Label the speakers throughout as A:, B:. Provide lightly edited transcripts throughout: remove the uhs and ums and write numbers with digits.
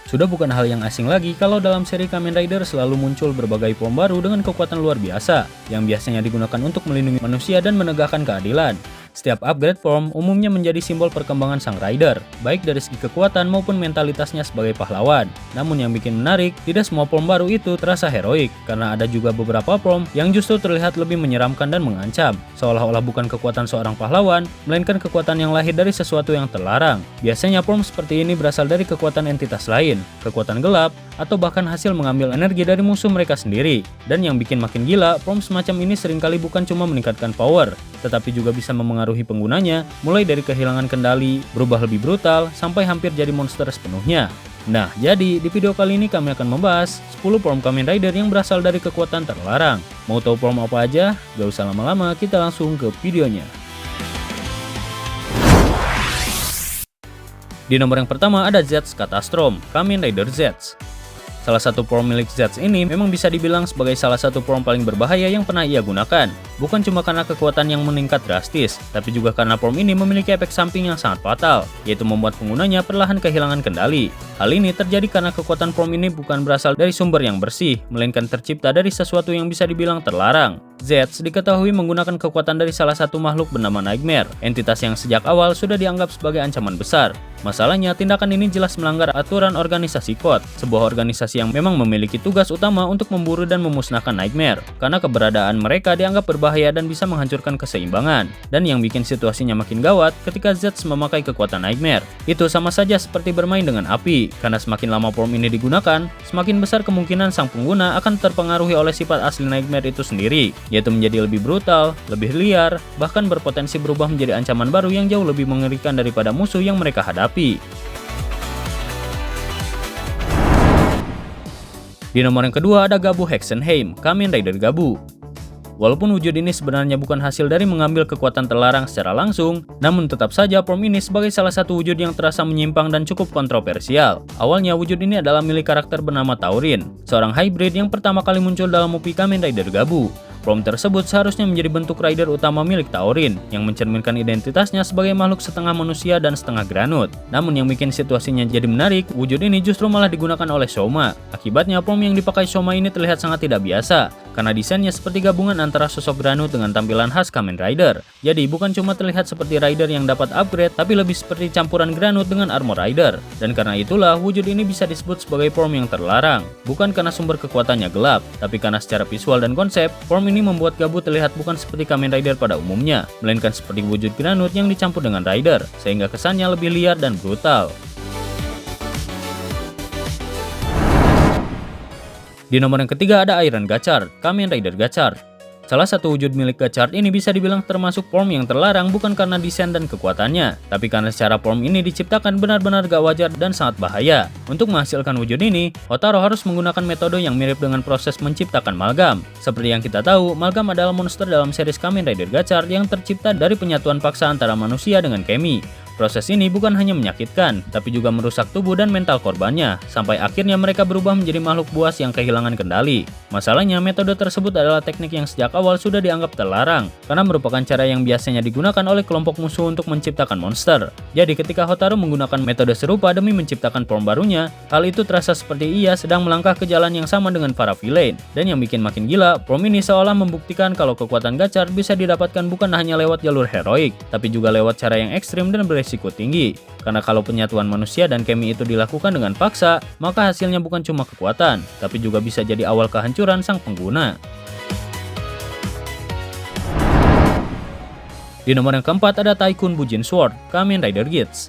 A: Sudah bukan hal yang asing lagi kalau dalam seri Kamen Rider selalu muncul berbagai form baru dengan kekuatan luar biasa, yang biasanya digunakan untuk melindungi manusia dan menegakkan keadilan. Setiap upgrade form umumnya menjadi simbol perkembangan sang rider, baik dari segi kekuatan maupun mentalitasnya sebagai pahlawan. Namun yang bikin menarik, tidak semua form baru itu terasa heroik, karena ada juga beberapa form yang justru terlihat lebih menyeramkan dan mengancam, seolah-olah bukan kekuatan seorang pahlawan, melainkan kekuatan yang lahir dari sesuatu yang terlarang. Biasanya form seperti ini berasal dari kekuatan entitas lain, kekuatan gelap, atau bahkan hasil mengambil energi dari musuh mereka sendiri. Dan yang bikin makin gila, form semacam ini seringkali bukan cuma meningkatkan power, tetapi juga bisa memengaruhi penggunanya, mulai dari kehilangan kendali, berubah lebih brutal, sampai hampir jadi monster sepenuhnya. Nah, jadi di video kali ini kami akan membahas 10 form Kamen Rider yang berasal dari kekuatan terlarang. Mau tahu form apa aja? Gak usah lama-lama, kita langsung ke videonya. Di nomor yang pertama ada Zets Catastrom, Kamen Rider Zets. Salah satu form milik Zets ini memang bisa dibilang sebagai salah satu form paling berbahaya yang pernah ia gunakan. Bukan cuma karena kekuatan yang meningkat drastis, tapi juga karena form ini memiliki efek samping yang sangat fatal, yaitu membuat penggunanya perlahan kehilangan kendali. Hal ini terjadi karena kekuatan form ini bukan berasal dari sumber yang bersih, melainkan tercipta dari sesuatu yang bisa dibilang terlarang. Zets diketahui menggunakan kekuatan dari salah satu makhluk bernama Nightmare, entitas yang sejak awal sudah dianggap sebagai ancaman besar. Masalahnya, tindakan ini jelas melanggar aturan organisasi COD, sebuah organisasi yang memang memiliki tugas utama untuk memburu dan memusnahkan Nightmare, karena keberadaan mereka dianggap berbahaya dan bisa menghancurkan keseimbangan. Dan yang bikin situasinya makin gawat ketika Zets memakai kekuatan Nightmare. Itu sama saja seperti bermain dengan api, karena semakin lama form ini digunakan, semakin besar kemungkinan sang pengguna akan terpengaruhi oleh sifat asli Nightmare itu sendiri, yaitu menjadi lebih brutal, lebih liar, bahkan berpotensi berubah menjadi ancaman baru yang jauh lebih mengerikan daripada musuh yang mereka hadapi. Di nomor yang kedua ada Gabu Hexenheim, Kamen Rider Gabu. Walaupun wujud ini sebenarnya bukan hasil dari mengambil kekuatan terlarang secara langsung, namun tetap saja form ini sebagai salah satu wujud yang terasa menyimpang dan cukup kontroversial. Awalnya wujud ini adalah milik karakter bernama Taurin, seorang hybrid yang pertama kali muncul dalam movie Kamen Rider Gabu. Form tersebut seharusnya menjadi bentuk rider utama milik Taurin, yang mencerminkan identitasnya sebagai makhluk setengah manusia dan setengah granut. Namun yang bikin situasinya jadi menarik, wujud ini justru malah digunakan oleh Shoma. Akibatnya form yang dipakai Shoma ini terlihat sangat tidak biasa, karena desainnya seperti gabungan antara sosok granut dengan tampilan khas Kamen Rider. Jadi bukan cuma terlihat seperti rider yang dapat upgrade, tapi lebih seperti campuran granut dengan armor rider. Dan karena itulah wujud ini bisa disebut sebagai form yang terlarang. Bukan karena sumber kekuatannya gelap, tapi karena secara visual dan konsep, form ini membuat Gabu terlihat bukan seperti Kamen Rider pada umumnya, melainkan seperti wujud granut yang dicampur dengan rider, sehingga kesannya lebih liar dan brutal. Di nomor yang ketiga ada Iron Gachard, Kamen Rider Gachard. Salah satu wujud milik Gachard ini bisa dibilang termasuk form yang terlarang bukan karena desain dan kekuatannya, tapi karena secara form ini diciptakan benar-benar gak wajar dan sangat bahaya. Untuk menghasilkan wujud ini, Hotaru harus menggunakan metode yang mirip dengan proses menciptakan Malgam. Seperti yang kita tahu, Malgam adalah monster dalam series Kamen Rider Gachard yang tercipta dari penyatuan paksa antara manusia dengan Kemi. Proses ini bukan hanya menyakitkan, tapi juga merusak tubuh dan mental korbannya, sampai akhirnya mereka berubah menjadi makhluk buas yang kehilangan kendali. Masalahnya, metode tersebut adalah teknik yang sejak awal sudah dianggap terlarang, karena merupakan cara yang biasanya digunakan oleh kelompok musuh untuk menciptakan monster. Jadi ketika Hotaru menggunakan metode serupa demi menciptakan form barunya, hal itu terasa seperti ia sedang melangkah ke jalan yang sama dengan para villain. Dan yang bikin makin gila, form ini seolah membuktikan kalau kekuatan Gachard bisa didapatkan bukan hanya lewat jalur heroik, tapi juga lewat cara yang ekstrim dan beresiko tinggi. Karena kalau penyatuan manusia dan Kemi itu dilakukan dengan paksa, maka hasilnya bukan cuma kekuatan, tapi juga bisa jadi awal kehancuran sang pengguna. Di nomor yang keempat ada Tycoon Bujin Sword, Kamen Rider Geats.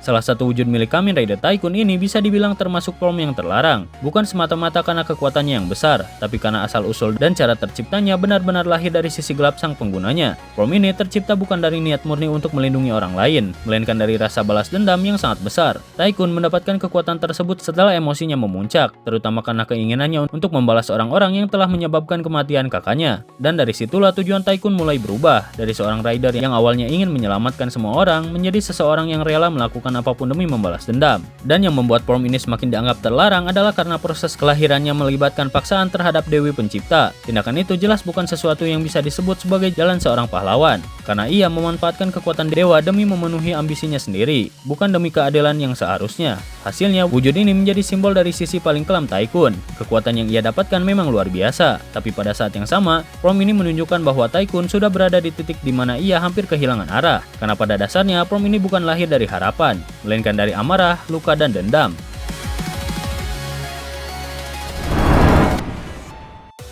A: Salah satu wujud milik Kamen Rider Tycoon ini bisa dibilang termasuk form yang terlarang, bukan semata-mata karena kekuatannya yang besar, tapi karena asal-usul dan cara terciptanya benar-benar lahir dari sisi gelap sang penggunanya. Form ini tercipta bukan dari niat murni untuk melindungi orang lain, melainkan dari rasa balas dendam yang sangat besar. Tycoon mendapatkan kekuatan tersebut setelah emosinya memuncak, terutama karena keinginannya untuk membalas orang-orang yang telah menyebabkan kematian kakaknya. Dan dari situlah tujuan Tycoon mulai berubah, dari seorang rider yang awalnya ingin menyelamatkan semua orang, menjadi seseorang yang rela melakukan apapun demi membalas dendam. Dan yang membuat form ini semakin dianggap terlarang adalah karena proses kelahirannya melibatkan paksaan terhadap Dewi Pencipta. Tindakan itu jelas bukan sesuatu yang bisa disebut sebagai jalan seorang pahlawan. karena ia memanfaatkan kekuatan dewa demi memenuhi ambisinya sendiri, bukan demi keadilan yang seharusnya. Hasilnya, wujud ini menjadi simbol dari sisi paling kelam Tycoon. Kekuatan yang ia dapatkan memang luar biasa, tapi pada saat yang sama, Prom ini menunjukkan bahwa Tycoon sudah berada di titik di mana ia hampir kehilangan arah, karena pada dasarnya Prom ini bukan lahir dari harapan, melainkan dari amarah, luka, dan dendam.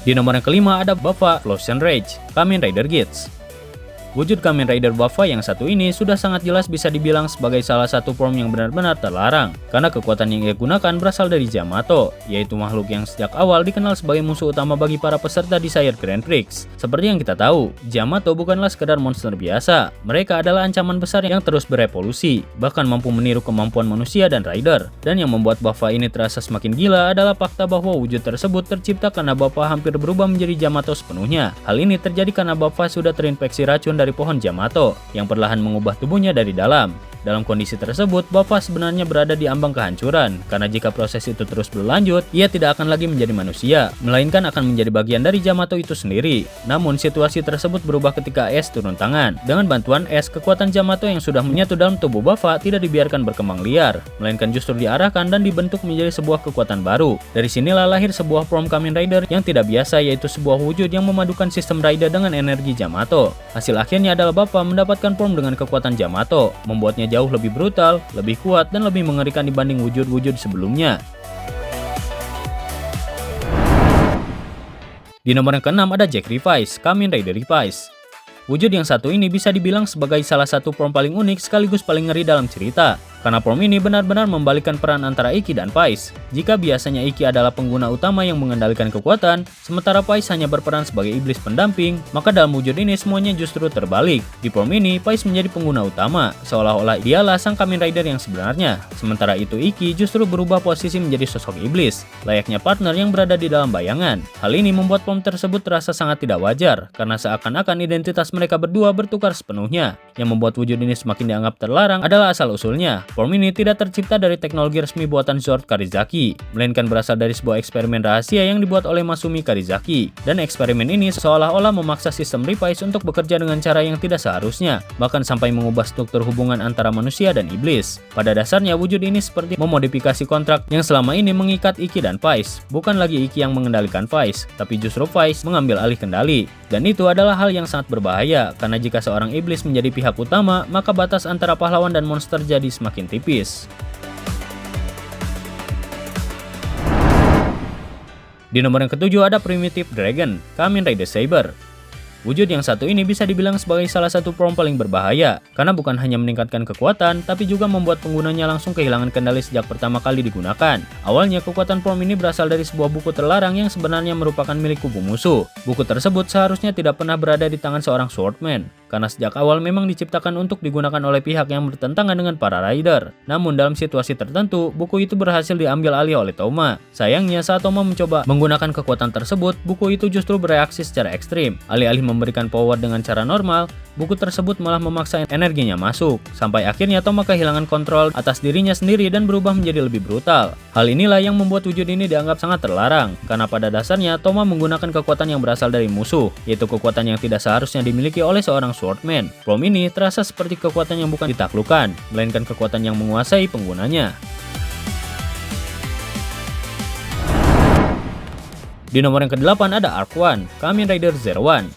A: Di nomor yang kelima ada Buffa Frozen Rage, Kamen Rider Geats. Wujud Kamen Rider Buffa yang satu ini sudah sangat jelas bisa dibilang sebagai salah satu form yang benar-benar terlarang, karena kekuatan yang ia gunakan berasal dari Yamato, yaitu makhluk yang sejak awal dikenal sebagai musuh utama bagi para peserta Desire Grand Prix. Seperti yang kita tahu, Yamato bukanlah sekedar monster biasa, mereka adalah ancaman besar yang terus berevolusi, bahkan mampu meniru kemampuan manusia dan rider. Dan yang membuat Buffa ini terasa semakin gila adalah fakta bahwa wujud tersebut tercipta karena Buffa hampir berubah menjadi Yamato sepenuhnya. Hal ini terjadi karena Buffa sudah terinfeksi racun dari pohon Yamato yang perlahan mengubah tubuhnya dari dalam. Dalam kondisi tersebut, Buffa sebenarnya berada di ambang kehancuran, karena jika proses itu terus berlanjut, ia tidak akan lagi menjadi manusia, melainkan akan menjadi bagian dari Yamato itu sendiri. Namun, situasi tersebut berubah ketika Ash turun tangan. Dengan bantuan Ash, kekuatan Yamato yang sudah menyatu dalam tubuh Buffa tidak dibiarkan berkembang liar, melainkan justru diarahkan dan dibentuk menjadi sebuah kekuatan baru. Dari sinilah lahir sebuah form Kamen Rider yang tidak biasa, yaitu sebuah wujud yang memadukan sistem Rider dengan energi Yamato. Hasil akhirnya adalah Buffa mendapatkan form dengan kekuatan Yamato, membuatnya jauh lebih brutal, lebih kuat, dan lebih mengerikan dibanding wujud-wujud sebelumnya. Di nomor yang keenam ada Jack Revice, Kamen Rider Revice. Wujud yang satu ini bisa dibilang sebagai salah satu form paling unik sekaligus paling ngeri dalam cerita, karena form ini benar-benar membalikkan peran antara Ikki dan Vice. Jika biasanya Ikki adalah pengguna utama yang mengendalikan kekuatan, sementara Vice hanya berperan sebagai iblis pendamping, maka dalam wujud ini semuanya justru terbalik. Di form ini, Vice menjadi pengguna utama, seolah-olah dialah sang Kamen Rider yang sebenarnya. Sementara itu Ikki justru berubah posisi menjadi sosok iblis, layaknya partner yang berada di dalam bayangan. Hal ini membuat form tersebut terasa sangat tidak wajar, karena seakan-akan identitas mereka berdua bertukar sepenuhnya. Yang membuat wujud ini semakin dianggap terlarang adalah asal-usulnya. Form ini tidak tercipta dari teknologi resmi buatan Sword Karizaki, melainkan berasal dari sebuah eksperimen rahasia yang dibuat oleh Masumi Karizaki. Dan eksperimen ini seolah-olah memaksa sistem Revice untuk bekerja dengan cara yang tidak seharusnya, bahkan sampai mengubah struktur hubungan antara manusia dan iblis. Pada dasarnya wujud ini seperti memodifikasi kontrak yang selama ini mengikat Ikki dan Vice. Bukan lagi Ikki yang mengendalikan Vice, tapi justru Vice mengambil alih kendali. Dan itu adalah hal yang sangat berbahaya, karena jika seorang iblis menjadi pihak utama, maka batas antara pahlawan dan monster jadi semakin tipis. Di nomor yang ketujuh ada Primitive Dragon, Kamen Rider Saber. Wujud yang satu ini bisa dibilang sebagai salah satu form paling berbahaya, karena bukan hanya meningkatkan kekuatan, tapi juga membuat penggunanya langsung kehilangan kendali sejak pertama kali digunakan. Awalnya, kekuatan form ini berasal dari sebuah buku terlarang yang sebenarnya merupakan milik kubu musuh. Buku tersebut seharusnya tidak pernah berada di tangan seorang swordman, karena sejak awal memang diciptakan untuk digunakan oleh pihak yang bertentangan dengan para rider. Namun dalam situasi tertentu, buku itu berhasil diambil alih oleh Toma. Sayangnya, saat Toma mencoba menggunakan kekuatan tersebut, buku itu justru bereaksi secara ekstrim. Alih-alih memberikan power dengan cara normal, buku tersebut malah memaksa energinya masuk, sampai akhirnya Toma kehilangan kontrol atas dirinya sendiri dan berubah menjadi lebih brutal. Hal inilah yang membuat wujud ini dianggap sangat terlarang, karena pada dasarnya Toma menggunakan kekuatan yang berasal dari musuh, yaitu kekuatan yang tidak seharusnya dimiliki oleh seorang swordman. Form ini terasa seperti kekuatan yang bukan ditaklukkan, melainkan kekuatan yang menguasai penggunanya. Di nomor yang ke-8 ada Arc One, Kamen Rider Zero One.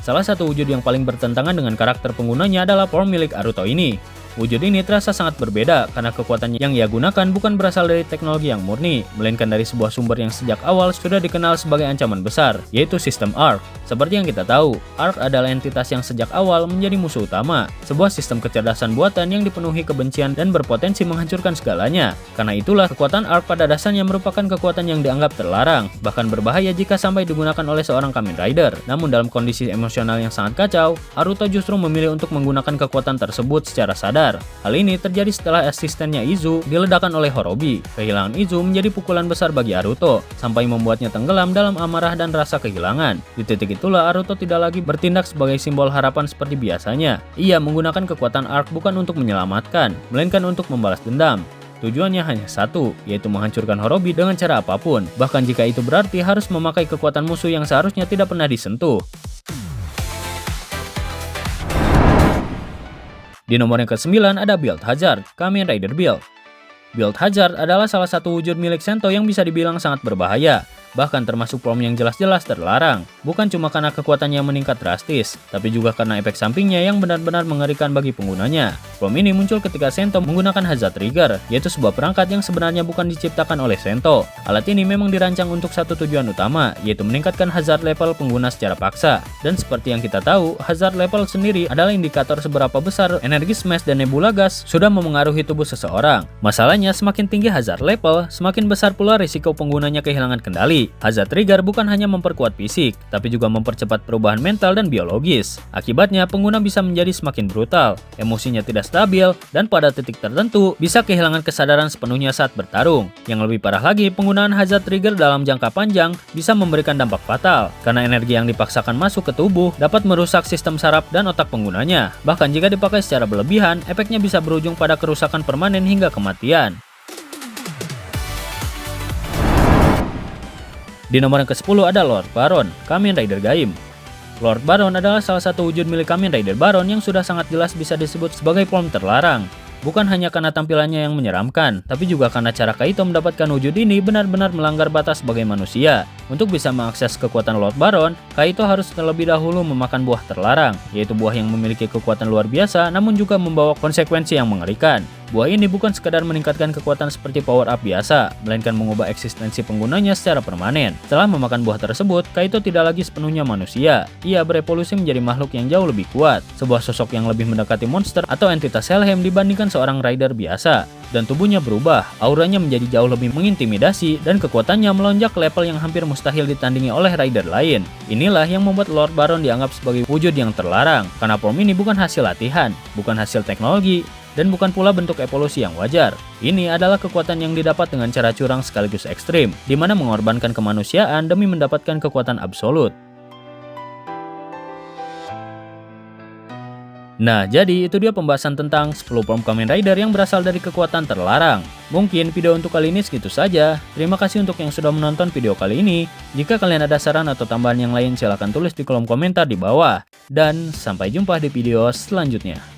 A: Salah satu wujud yang paling bertentangan dengan karakter penggunanya adalah form milik Aruto ini. Wujud ini terasa sangat berbeda karena kekuatan yang ia gunakan bukan berasal dari teknologi yang murni, melainkan dari sebuah sumber yang sejak awal sudah dikenal sebagai ancaman besar, yaitu sistem Arc. Seperti yang kita tahu, Arc adalah entitas yang sejak awal menjadi musuh utama, sebuah sistem kecerdasan buatan yang dipenuhi kebencian dan berpotensi menghancurkan segalanya. Karena itulah kekuatan Arc pada dasarnya merupakan kekuatan yang dianggap terlarang, bahkan berbahaya jika sampai digunakan oleh seorang Kamen Rider. Namun dalam kondisi emosional yang sangat kacau, Aruto justru memilih untuk menggunakan kekuatan tersebut secara sadar. Hal ini terjadi setelah asistennya Izu diledakkan oleh Horobi. Kehilangan Izu menjadi pukulan besar bagi Aruto, sampai membuatnya tenggelam dalam amarah dan rasa kehilangan. Di titik itulah Aruto tidak lagi bertindak sebagai simbol harapan seperti biasanya. Ia menggunakan kekuatan Arc bukan untuk menyelamatkan, melainkan untuk membalas dendam. Tujuannya hanya satu, yaitu menghancurkan Horobi dengan cara apapun, bahkan jika itu berarti harus memakai kekuatan musuh yang seharusnya tidak pernah disentuh. Di nomor yang ke-9 ada Build Hazard, Kamen Rider Build. Build Hazard adalah salah satu wujud milik Sento yang bisa dibilang sangat berbahaya, bahkan termasuk form yang jelas-jelas terlarang. Bukan cuma karena kekuatannya yang meningkat drastis, tapi juga karena efek sampingnya yang benar-benar mengerikan bagi penggunanya. Form ini muncul ketika Sento menggunakan Hazard Trigger, yaitu sebuah perangkat yang sebenarnya bukan diciptakan oleh Sento. Alat ini memang dirancang untuk satu tujuan utama, yaitu meningkatkan hazard level pengguna secara paksa. Dan seperti yang kita tahu, hazard level sendiri adalah indikator seberapa besar energi smash dan nebula gas sudah memengaruhi tubuh seseorang. Masalahnya, semakin tinggi hazard level, semakin besar pula risiko penggunanya kehilangan kendali. Hazard Trigger bukan hanya memperkuat fisik, tapi juga mempercepat perubahan mental dan biologis. Akibatnya, pengguna bisa menjadi semakin brutal, emosinya tidak stabil, dan pada titik tertentu bisa kehilangan kesadaran sepenuhnya saat bertarung. Yang lebih parah lagi, penggunaan Hazard Trigger dalam jangka panjang bisa memberikan dampak fatal, karena energi yang dipaksakan masuk ke tubuh dapat merusak sistem saraf dan otak penggunanya. Bahkan jika dipakai secara berlebihan, efeknya bisa berujung pada kerusakan permanen hingga kematian. Di nomor yang ke-10 ada Lord Baron, Kamen Rider Gaim. Lord Baron adalah salah satu wujud milik Kamen Rider Baron yang sudah sangat jelas bisa disebut sebagai form terlarang. Bukan hanya karena tampilannya yang menyeramkan, tapi juga karena cara Kaito mendapatkan wujud ini benar-benar melanggar batas sebagai manusia. Untuk bisa mengakses kekuatan Lord Baron, Kaito harus terlebih dahulu memakan buah terlarang, yaitu buah yang memiliki kekuatan luar biasa namun juga membawa konsekuensi yang mengerikan. Buah ini bukan sekadar meningkatkan kekuatan seperti power up biasa, melainkan mengubah eksistensi penggunanya secara permanen. Setelah memakan buah tersebut, Kaito tidak lagi sepenuhnya manusia. Ia berevolusi menjadi makhluk yang jauh lebih kuat, sebuah sosok yang lebih mendekati monster atau entitas Helheim dibandingkan seorang rider biasa. Dan tubuhnya berubah, auranya menjadi jauh lebih mengintimidasi, dan kekuatannya melonjak ke level yang hampir mustahil ditandingi oleh rider lain. Inilah yang membuat Lord Baron dianggap sebagai wujud yang terlarang, karena form ini bukan hasil latihan, bukan hasil teknologi, dan bukan pula bentuk evolusi yang wajar. Ini adalah kekuatan yang didapat dengan cara curang sekaligus ekstrim, di mana mengorbankan kemanusiaan demi mendapatkan kekuatan absolut. Nah, jadi itu dia pembahasan tentang 10 form Kamen Rider yang berasal dari kekuatan terlarang. Mungkin video untuk kali ini segitu saja. Terima kasih untuk yang sudah menonton video kali ini. Jika kalian ada saran atau tambahan yang lain, silahkan tulis di kolom komentar di bawah. Dan sampai jumpa di video selanjutnya.